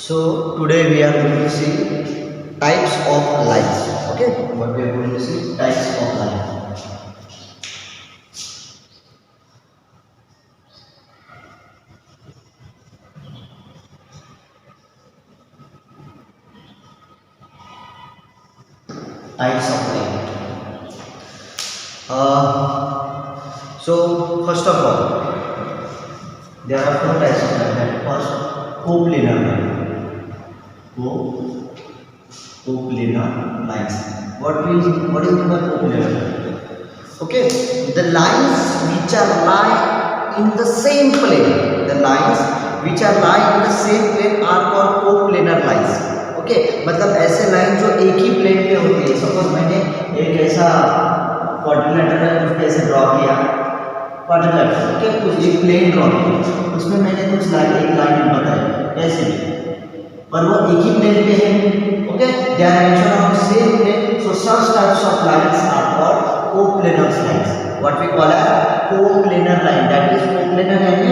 So today we are going to see types of lines. Okay, what we are going to see types of lines. Types of line. So first of all, there are four types of line. That first, coplanar line. Coplanar lines. What is the coplanar line? Okay, the lines which are lie in the same plane. The lines which are lie in the same plane are called coplanar lines. Okay मतलब ऐसे line जो एक ही plane पे होती है. Suppose मैंने एक ऐसा क्वाड्रिलेटरल कुछ ऐसे ड्रॉ किया क्वाड्रिलेटरल. ओके, कुछ एक प्लेन ड्रॉ किया, उसमें मैंने कुछ लाइन एक लाइन बताई ऐसे भी, पर वो एक ही प्लेन पे है. Okay, they are mention on same plane. So such types of lines are called coplanar lines. What we call as coplanar line. That is coplanar यानी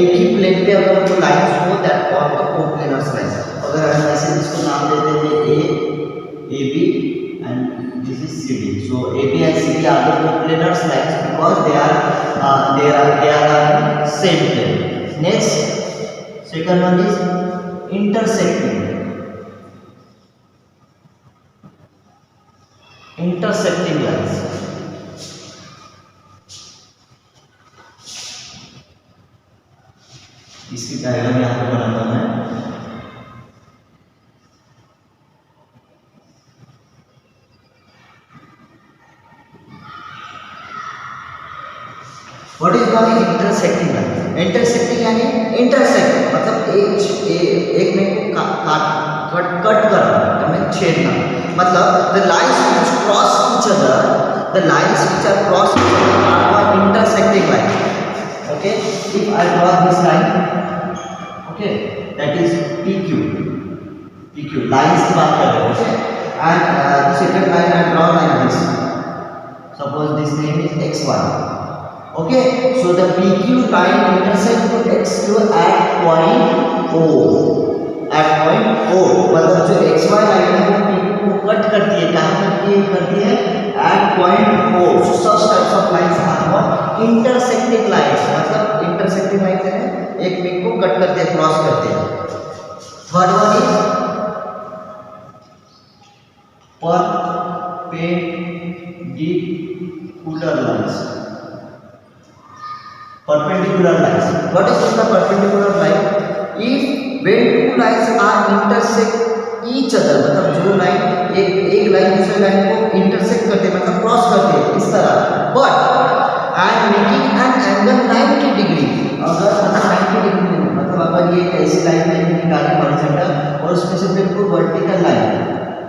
एक ही प्लेन पे अगर वो लाइंस हो that called the coplanar lines. अगर हम ऐसे इसको नाम देते हैं A B and this is C D. So A B and C D are the coplanar lines because they are same plane. Next second one is intersecting lines. इसकी diagram यहाँ पे बनाता हूँ मैं. What is called intersecting line? Intersecting यानी intersect मतलब एक में को कट करना हमें छेदना. मतलब the lines which cross each other, the lines which are cross each other are called intersecting line. Okay, if I draw this line, okay, that is PQ lines की बात कर रहे हैं. Okay, and the second line I draw like this. Suppose this name is XY. Okay, so the PQ line intersect to XQ at point O. At point O, मतलब जो XY line है वो PQ को cut करती है. कहाँ करती है? At point O. So such types of lines are called intersecting lines. मतलब intersecting lines है एक PQ को कट करते हैं, क्रॉस करते हैं. Third one is perpendicular lines. Perpendicular lines. What is the perpendicular line? If when two lines are intersect each other, मतलब जो लाइन एक लाइन दूसरे लाइन को इंटरसेक्ट करते हैं मतलब क्रॉस करते हैं इस तरह, but and making an angle 90 degree. अगर 90 डिग्री मतलब अगर ये ऐसी लाइन मैंने निकाली हॉरिजॉन्टल और उसमें से बिल्कुल वर्टिकल लाइन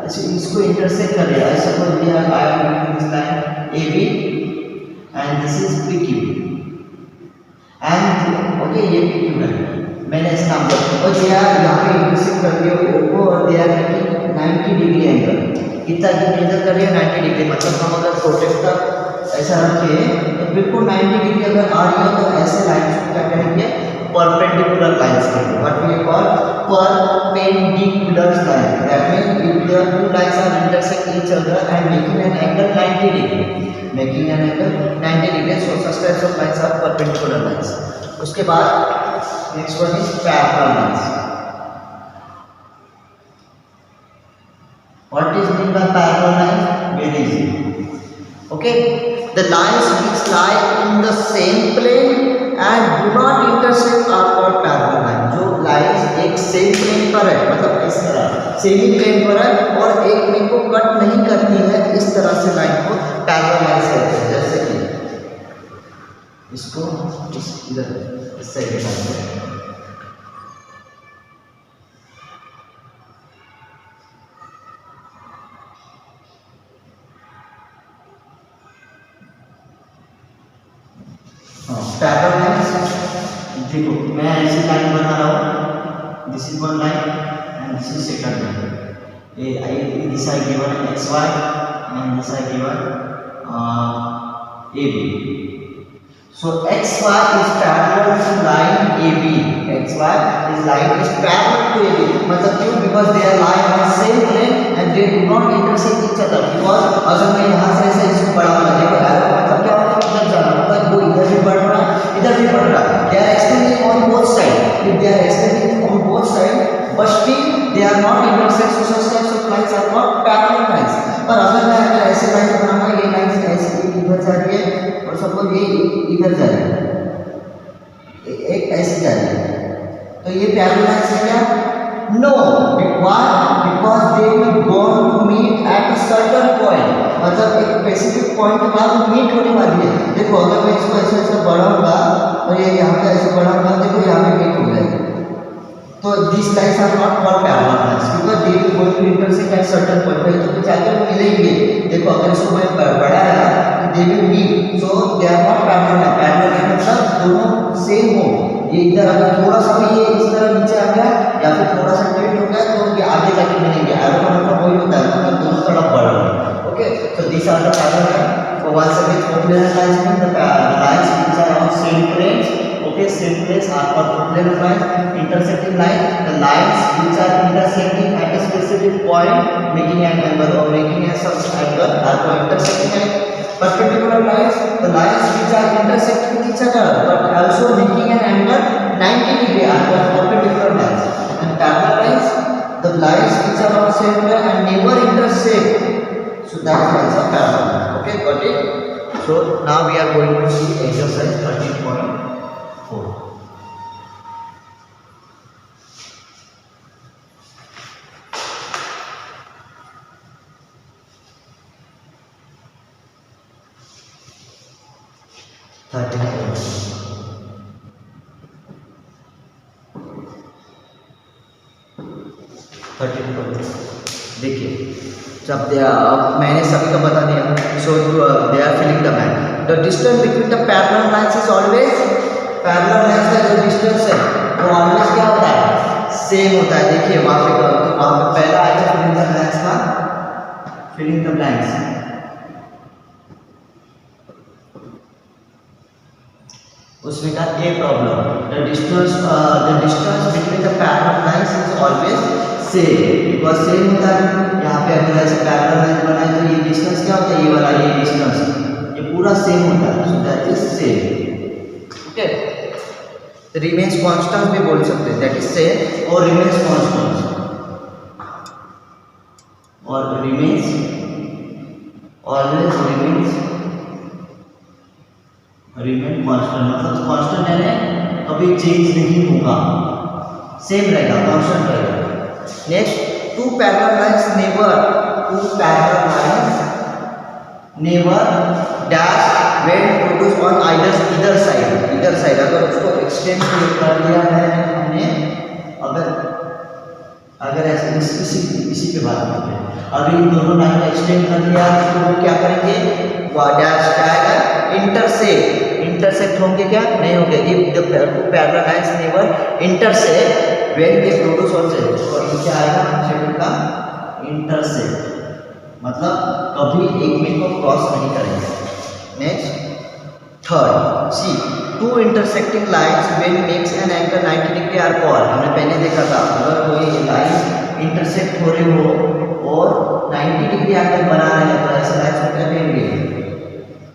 ऐसे इसको इंटरसेक्ट कर रही है. Suppose we are I am using this line AB and this is PQ and okay, ये PQ लाइन मैंने इस नाम दिया और दे आर यहाँ पे इंटरसेक्ट कर रही है O और they are making 90 degree angle. कितना मेजर कर रही है? 90 डिग्री. मतलब हम अगर प्रोटेक्टर ऐसा रखें तो बिल्कुल 90 डिग्री अगर आ रही है तो ऐसे लाइंस को क्या करेंगे? परपेंडिकुलर लाइंस करेंगे. What we call perpendicular line. That means if the two lines are intersect each other and making an angle 90 degree, making an angle 90 degree. So such types of lines are perpendicular lines. उसके बाद next one is parallel lines. What is mean by parallel line? Very easy. Okay, the lines which lie in the same plane and do not intersect are called parallel line. जो lines एक same plane पर है मतलब इस तरह same ही plane पर है और एक में को कट नहीं करती है, इस तरह से लाइन को पैरेलल लाइंस कहते हैं. जैसे कि इसको इधर इस साइड दिखाते हैं. पैरेलल लाइंस देखो मैं ऐसी लाइन बना रहा हूँ. This is one line and this is second line. This I given XY and this I given AB. So XY is parallel to line AB. XY is line is parallel to AB. मतलब क्यों? Because they are lying on the same plane and they do not intersect each other. Because अगर मैं यहाँ से ऐसे इसको बढ़ा रहा देखो एरो मतलब क्या होता है? इधर जाना मतलब वो इधर भी बढ़ रहा है इधर भी बढ़ रहा है. They are extending on both sides. If they are extending on both sides, but still they are not intersect. So such types of lines are not parallel lines. पर अगर मैं अगर ऐसे लाइन बनाऊंगा ये लाइन ऐसे इधर जा रही है और सपोज ये इधर जा रही है एक ऐसे जा रही है तो ये पैरेलल लाइंस है क्या? No. Because they will going to meet at a certain point. मतलब एक स्पेसिफिक पॉइंट के बाद मीट होने वाली है. देखो अगर मैं इसको ऐसे ऐसे बढ़ाऊंगा और ये यहाँ पे ऐसे बढ़ाऊंगा देखो यहाँ पे मीट हो गया. तो this lines are not called parallel lines because they will going to intersect at certain point. कहीं तो जाकर मिलेंगे. देखो अगर इसको मैं बढ़ाया they will meet so they are not parallel. Parallel line मतलब दोनों सेम हो. ये इधर अगर थोड़ा सा भी ये इस तरह नीचे आ गया या फिर थोड़ा सा टिल्ट हो गया तो ये आगे जाके मिलेंगे. एरो का मतलब वही होता है मतलब दोनों तरफ बढ़ रहा है. Okay so this are the parallel line. So once again coplanar lines mean the lines which are on same planes. Okay, same planes are called coplanar lines. Intersecting lines, the lines which are intersecting at a specific point making an angle or making a such angle are called intersecting lines. Perpendicular lines, the lines which are intersecting with each other but also making an angle 90 degree are called perpendicular lines. And parallel lines, the lines which are on same plane and never intersect. So that is a parallel line. Okay, got it? So now we are going to see exercise 13.4. देखिए जब मैंने सभी को बता दिया. सो they are filling the blank. The distance between the parallel lines is always parallel lines का जो distance है वो ऑलवेज क्या होता है? सेम होता है. देखिए वहाँ पे पहला आएगा फिलिंग द ब्लैंक्स का. फिलिंग द ब्लैंक्स उसमें का a problem. The distance between the parallel lines is always same. Because same होता है. यहाँ पे अगर ऐसे पैरेलल लाइन बनाए तो ये डिस्टेंस क्या होता है? ये वाला ये डिस्टेंस ये पूरा सेम होता है. So that is same. Okay remains constant भी बोल सकते हैं. दैट इज सेम और रिमेन्स कांस्टेंट और रिमेन्स ऑलवेज रिमेन कांस्टेंट. मतलब कांस्टेंट है कभी चेंज नहीं होगा. सेम रहेगा कांस्टेंट रहेगा. Next two parallel lines never dash when produced on either side. अगर उसको एक्सटेंड कर दिया है हमने अगर ऐसे इसी पे बात करते हैं. अगर इन दोनों लाइन को एक्सटेंड कर दिया तो वो क्या करेंगे? वो डैश आएगा इंटरसेक्ट होंगे क्या? नहीं होंगे. If the two parallel lines never intersect when they produce on side. तो क्या आएगा शेड्यूल का? इंटरसेक्ट मतलब कभी एक में को क्रॉस नहीं करेंगे. Next third see two intersecting lines when makes an angle 90 degree are called. हमने पहले देखा था अगर कोई लाइन इंटरसेक्ट हो रही हो और 90 डिग्री एंगल बना रहे हैं तो ऐसे लाइंस को क्या कहेंगे?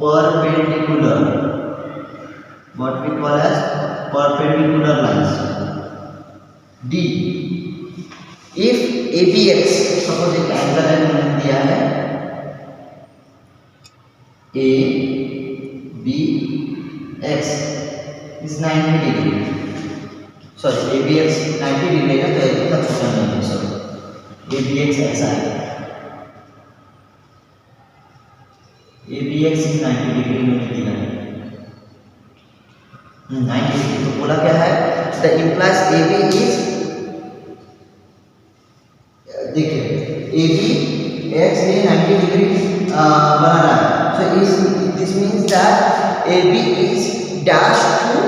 Perpendicular. What we call as perpendicular lines. D if ABX suppose एक एंगल है मैंने दिया है ABX is 90 degree. Sorry ABX 90 degree का तो इतना छोटा नहीं है. सॉरी ABX ऐसा है. ABX इज 90 डिग्री मैंने दिया है 90 डिग्री. तो बोला क्या है? द इम्प्लाइज AB इज देखिए ABX ने 90 डिग्री बनाना है. So this means that AB is dash to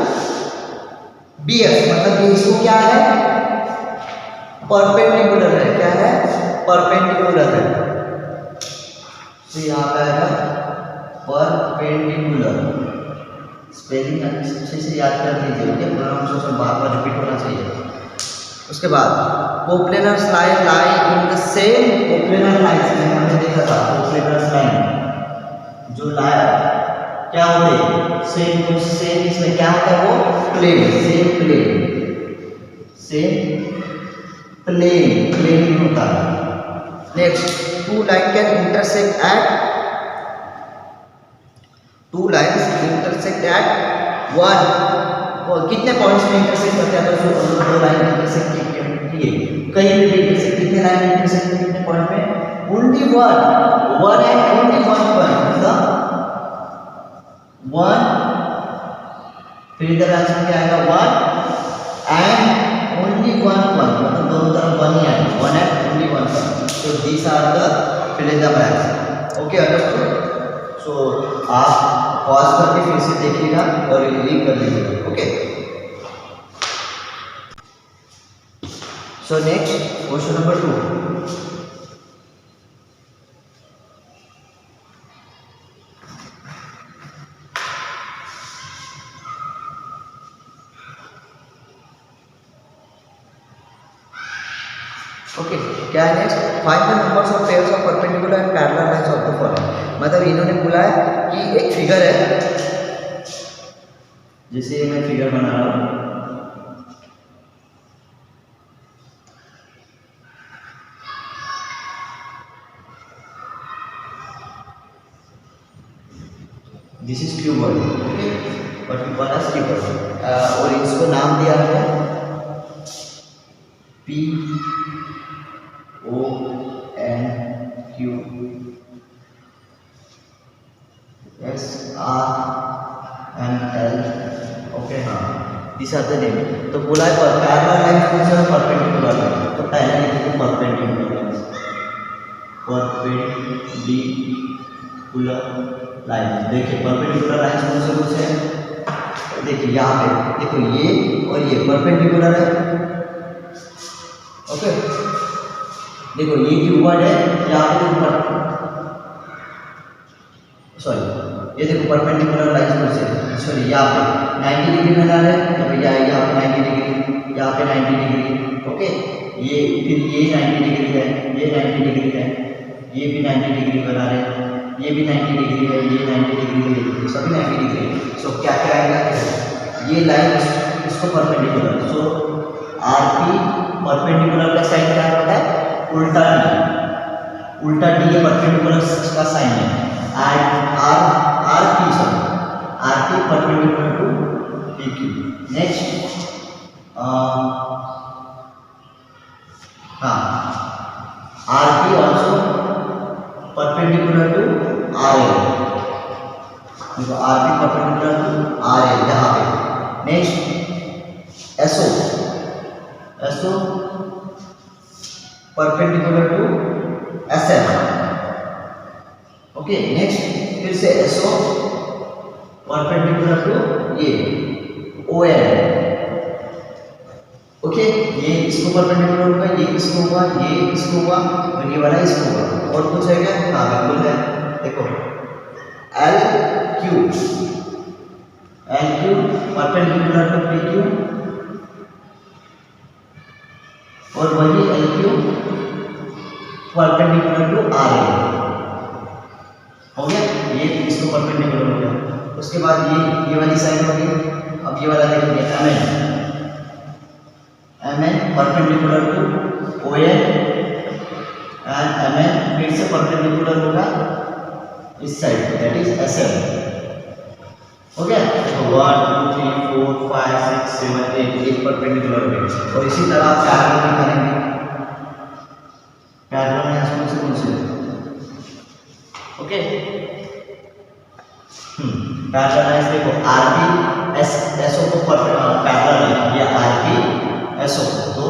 BX. मतलब ये इसको क्या है? परपेंडिकुलर है. क्या है? परपेंडिकुलर है. तो यहाँ पे आएगा परपेंडिकुलर. स्पेलिंग अच्छे से याद कर लीजिए, ओके, प्रोनाउंसिएशन बार बार रिपीट होना चाहिए। उसके बाद coplanar line lie in the same coplanar lines में हमने देखा था कोप्लेनर लाइन जो लाइन क्या होते हैं सेम इसमें क्या होता है वो प्लेन प्लेन होता है। Next two line can intersect at one, और कितने पॉइंट्स में इंटरसेक्ट करते हैं? तो दो लाइन इंटरसेक्ट किए कहीं भी इंटरसेक्ट, कितने लाइन इंटरसेक्ट कितने पॉइंट में? Only one and only one point, मतलब वन, फिर इधर आंसर क्या आएगा? One and only one point, मतलब दोनों तरफ वन ही आएगा, one and only one point. So these are the fill in the blanks, okay, understood. सो आप पॉज करके फिर से देखिएगा और रीड कर लीजिएगा, okay. So next question number 2। Okay, क्या है next? Find the numbers of pairs of perpendicular and parallel lines of the following. मतलब इन्होंने बोला है कि एक फिगर है, जैसे मैं फिगर बना रहा हूँ, this is cuboid, okay, what we call as cuboid, और इसको नाम दिया है P O N Q S R M L, okay, हाँ, दिस आर द नेम। तो बोला है पैरेलल लाइंस कौन से? Perpendicular line. तो पहले लिखिए परपेंडिकुलर लाइंस, परपेंडिकुलर लाइंस। देखिए परपेंडिकुलर लाइंस कौन से हैं? देखिए यहाँ पे देखो, ये और ये परपेंडिकुलर है, ओके। देखो ये क्यूबॉइड है, यहाँ पे देखो सॉरी, ये देखो परपेंडिकुलर लाइंस कौन से? सॉरी, यहाँ पे 90 डिग्री बना रहे हैं, तो भैया यहाँ पे 90 डिग्री, यहाँ पे 90 डिग्री, ओके। ये फिर ये 90 डिग्री है, ये 90 डिग्री है, ये भी 90 डिग्री बना रहे हैं, ये भी 90 डिग्री है, ये 90 डिग्री है, सभी 90 डिग्री है। सो क्या क्या आएगा? ये लाइन इसको परपेंडिकुलर, सो आरपी परपेंडिकुलर का साइन क्या होता है? उल्टा डी ये परपेंडिकुलर का साइन है, and RP perpendicular to PQ। Next RP also perpendicular to RL, देखो आरपी परपेंडिकुलर टू RL यहाँ पे। Next SO perpendicular to SM, okay. Next फिर से SO परपेंडिकुलर टू ये OL, ओके। ये इसको परपेंडिकुलर होगा, ये इसको होगा, ये इसको होगा, और ये वाला इसको होगा। और कुछ है क्या? हाँ बिल्कुल है, देखो LQ परपेंडिकुलर टू PQ, और वही LQ परपेंडिकुलर टू RL, हो गया। ये इसको परपेंडिकुलर हो गया। उसके बाद ये वाली साइड हो गई। अब ये वाला देखेंगे MN perpendicular to OL, and MN फिर से परपेंडिकुलर होगा इस साइड, दैट इज SM, हो गया। तो 1 2 3 4 5 6 7 8 परपेंडिकुलर हो गए। और इसी तरह आप पैरेलल भी करेंगे। पैरेलल में कौन से ओके, पैरेलल लाइंस देखो RP SO को पैरेलल है, ये RP SO, तो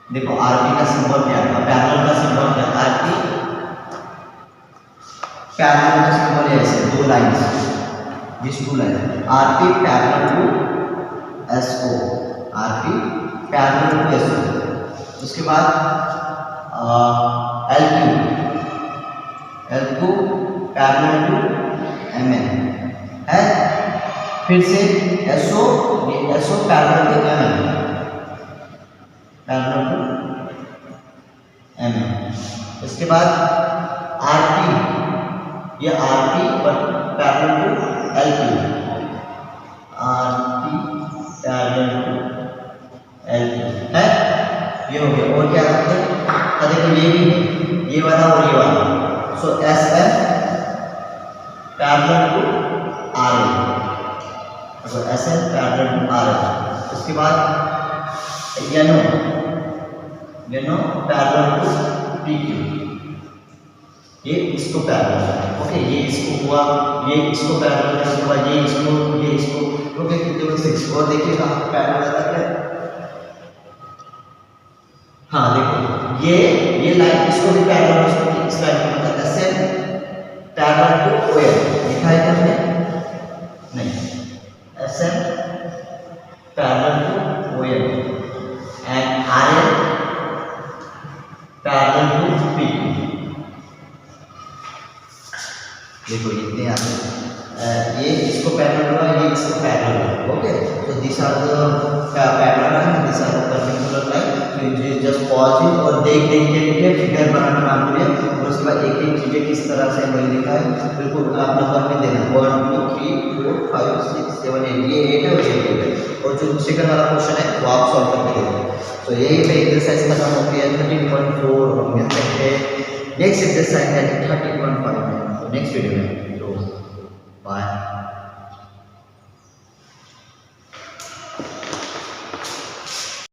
देखो RP का सिंबल क्या है, पैरेलल का सिंबल क्या है? RP पैरेलल का सिंबल है ऐसे, दो lines, this two line, RP parallel to SO, RP parallel to SO। उसके बाद LQ पैरेलल टू MN, है। फिर से SO, ये SO parallel to MM, parallel to MM। इसके बाद RP, ये RP पर parallel to LQ, RP parallel to LQ है। ये हो गया। और क्या आ सकते हैं, देखो ये भी है, ये वाला और ये वाला। सो SM पैरेलल टू RL, तो SM पैरेलल टू RL। उसके बाद NO पैरेलल टू PQ, ये इसको पैरेलल है। ओके, ये इसको हुआ, ये इसको पैरेलल है, उसके बाद ये इसको। ओके, देखो 6 और देखिए कहाँ पैरेलल आता है। हाँ देखो ये लाइन इसको भी पैरेलल, इसको इस लाइन को मतलब SM पैरेलल टू OL लिखा है क्या हमने? नहीं, SM parallel to OL and RL parallel to PQ। देखो इतने आते ये इसको पैरेलल हुआ, ये इसको पैरेलल हुआ। ओके, तो this are the parallel line, this are the perpendicular line. तो ये जस्ट पॉज इट और देख के फिगर बनाना ना भूलिए। और उसके बाद एक एक चीजें किस तरह से वही लिखा है बिल्कुल आप नंबर में देना 1 2 3 4 5 6 7 8, ये 8 है और ये 8 है। और जो सेकंड वाला क्वेश्चन है वो आप सॉल्व करके देखो। तो यही पे एक्सरसाइज खत्म होती है 13.4 और मिलते हैं नेक्स्ट एक्सरसाइज है 13.5 में नेक्स्ट वीडियो में। तो बाय।